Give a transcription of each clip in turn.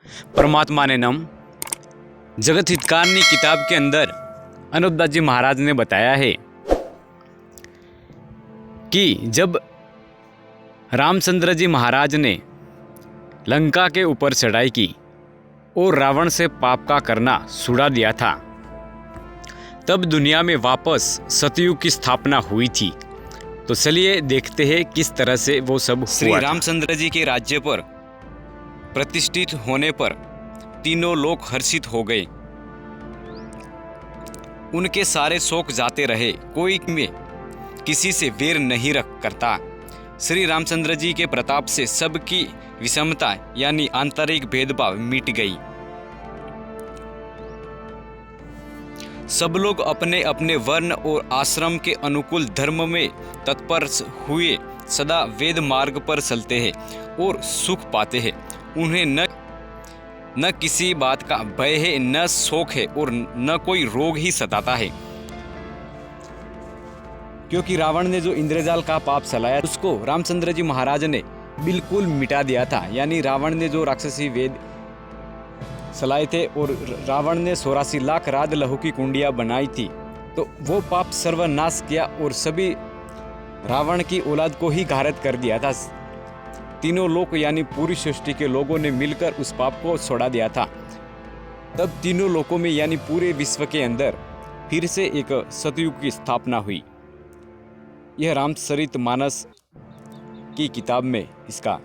परमात्मा ने नम जगत हितकारनी किताब के अंदर अनुपदास जी महाराज ने बताया है कि जब रामचंद्र जी महाराज ने लंका के ऊपर चढ़ाई की और रावण से पाप का करना छुड़ा दिया था, तब दुनिया में वापस सतयुग की स्थापना हुई थी। तो चलिए देखते हैं किस तरह से वो सब हुआ। श्री रामचंद्र जी के राज्य पर प्रतिष्ठित होने पर तीनों लोग हर्षित हो गए। उनके सारे शोक जाते रहे, कोई में किसी से वेर नहीं रख करता। श्री रामचंद्र जी के प्रताप से सबकी विषमता यानी आंतरिक भेदभाव मिट गई। सब लोग अपने अपने वर्ण और आश्रम के अनुकूल धर्म में तत्पर हुए सदा वेद मार्ग पर चलते हैं और सुख पाते हैं। उन्हें न किसी बात का भय है, न शोक है और न कोई रोग ही सताता है। क्योंकि रावण ने जो इंद्रजाल का पाप चलाया उसको रामचंद्र जी महाराज ने बिल्कुल मिटा दिया था। यानी रावण ने जो राक्षसी वेद चलाए थे और रावण ने 84 लाख राज लहू की कुंडियां बनाई थी, तो वो पाप सर्वनाश किया और सभी रावण की औलाद को ही घारत कर दिया था। तीनों लोग यानी पूरी सृष्टि के लोगों ने मिलकर उस पाप को छोड़ा दिया था। तब तीनों लोकों में यानी पूरे विश्व के अंदर फिर से एक सतयुग की स्थापना हुई। यह रामचरितमानस की किताब में इसका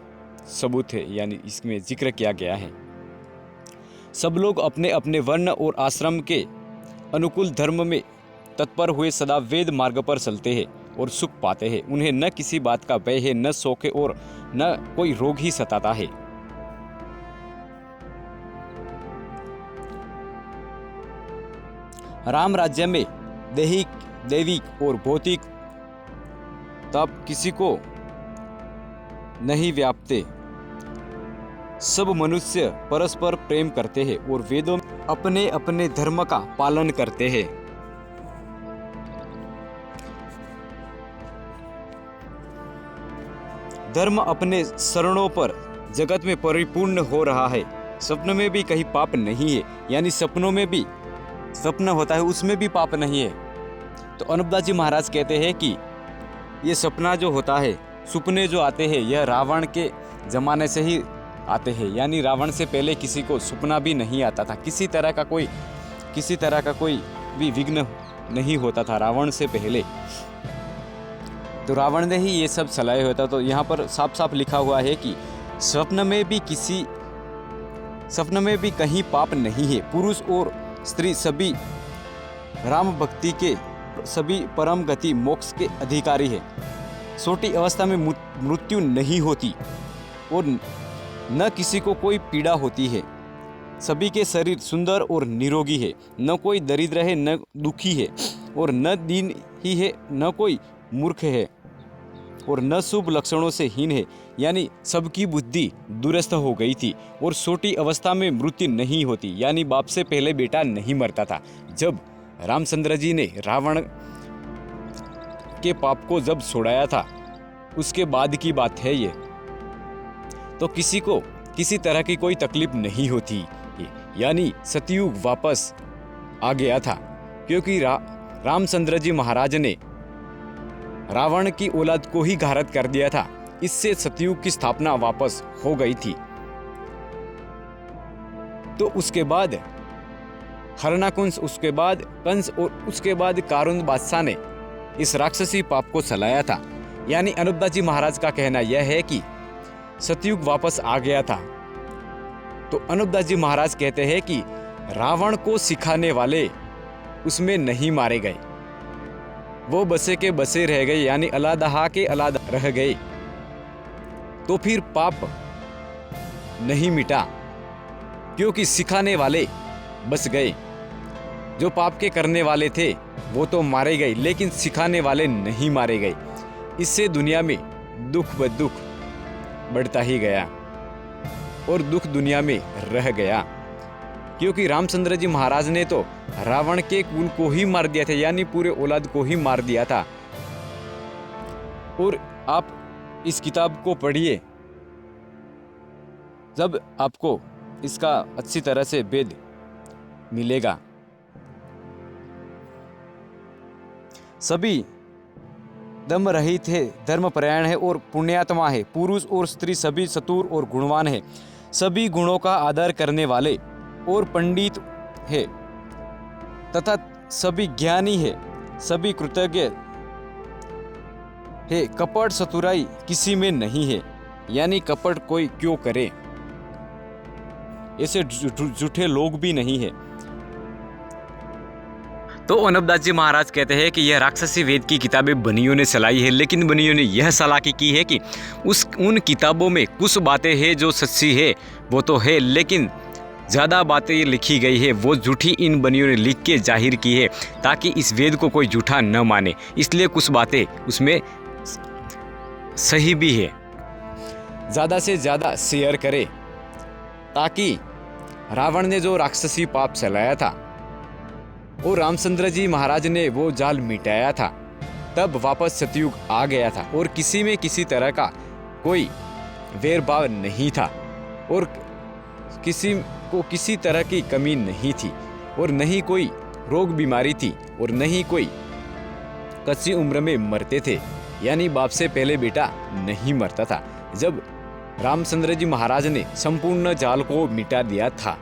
सबूत है, यानी इसमें जिक्र किया गया है। सब लोग अपने अपने वर्ण और आश्रम के अनुकूल धर्म में तत्पर हुए सदा वेद मार्ग पर चलते हैं और सुख पाते हैं। उन्हें न किसी बात का भय है, न शोक है और न कोई रोग ही सताता है। राम राज्य में दैविक और भौतिक ताप किसी को नहीं व्यापते। सब मनुष्य परस्पर प्रेम करते हैं और वेदों में अपने अपने धर्म का पालन करते हैं। धर्म अपने शरणों पर जगत में परिपूर्ण हो रहा है। स्वप्न में भी कहीं पाप नहीं है, यानी सपनों में भी स्वप्न होता है उसमें भी पाप नहीं है। तो अनुपदास जी महाराज कहते हैं कि ये सपना जो होता है, सुपने जो आते हैं, यह रावण के जमाने से ही आते हैं। यानी रावण से पहले किसी को सपना भी नहीं आता था, किसी तरह का कोई भी विघ्न नहीं होता था रावण से पहले। तो रावण ने ही ये सब चलाया होता। तो यहाँ पर साफ साफ लिखा हुआ है कि स्वप्न में भी कहीं पाप नहीं है। पुरुष और स्त्री सभी राम भक्ति के सभी परम गति मोक्ष के अधिकारी है। छोटी अवस्था में मृत्यु नहीं होती और न किसी को कोई पीड़ा होती है। सभी के शरीर सुंदर और निरोगी है। न कोई दरिद्र है, न दुखी है और न दीन ही है, न कोई मूर्ख है और न शुभ लक्षणों से हीन है। यानी सबकी बुद्धि दुरुस्त हो गई थी और छोटी अवस्था में मृत्यु नहीं होती। यानी बाप से पहले बेटा नहीं मरता था। जब रामचंद्र जी ने रावण के पाप को जब छोड़ाया था, उसके बाद की बात है ये। तो किसी को किसी तरह की कोई तकलीफ नहीं होती। यानी सतयुग वापस आ गया था, क्योंकि रामचंद्र जी महाराज ने रावण की औलाद को ही घारत कर दिया था। इससे सतयुग की स्थापना वापस हो गई थी। तो उसके बाद हरणाकुंस, उसके बाद कंस और उसके बाद कारुण बादशाह ने इस राक्षसी पाप को चलाया था। यानी अनुपदास जी महाराज का कहना यह है कि सतयुग वापस आ गया था। तो अनुपदास जी महाराज कहते हैं कि रावण को सिखाने वाले उसमें नहीं मारे गए, वो बसे के बसे रह गए, यानी अलादहा के अलाद रह गए। तो फिर पाप नहीं मिटा, क्योंकि सिखाने वाले बस गए। जो पाप के करने वाले थे वो तो मारे गए, लेकिन सिखाने वाले नहीं मारे गए। इससे दुनिया में दुख ब दुख बढ़ता ही गया और दुख दुनिया में रह गया। क्योंकि रामचंद्र जी महाराज ने तो रावण के कुल को ही मार दिया था, यानी पूरे औलाद को ही मार दिया था। और आप इस किताब को पढ़िए, जब आपको इसका अच्छी तरह से भेद मिलेगा। सभी दम रहित है, धर्मपरायण है और पुण्यात्मा है। पुरुष और स्त्री सभी चतुर और गुणवान है, सभी गुणों का आदर करने वाले और पंडित है तथा सभी ज्ञानी है, सभी कृतज्ञ है। कपट चतुराई किसी में नहीं है, यानी कपट कोई क्यों करे, ऐसे झूठे लोग भी नहीं है। तो अनबदास जी महाराज कहते हैं कि यह राक्षसी वेद की किताबें बनियों ने चलाई है, लेकिन बनियों ने यह चालाकी की है कि उन किताबों में कुछ बातें हैं जो सच्ची है, वो तो है, लेकिन ज़्यादा बातें लिखी गई है वो झूठी इन बनियों ने लिख के जाहिर की है, ताकि इस वेद को कोई झूठा न माने। इसलिए कुछ बातें उसमें सही भी है। ज़्यादा से ज़्यादा शेयर करें, ताकि रावण ने जो राक्षसी पाप चलाया था और रामचंद्र जी महाराज ने वो जाल मिटाया था, तब वापस सतयुग आ गया था और किसी में किसी तरह का कोई वैरभाव नहीं था और किसी को किसी तरह की कमी नहीं थी और नहीं कोई रोग बीमारी थी और नहीं कोई कच्ची उम्र में मरते थे, यानी बाप से पहले बेटा नहीं मरता था। जब रामचंद्र जी महाराज ने संपूर्ण जाल को मिटा दिया था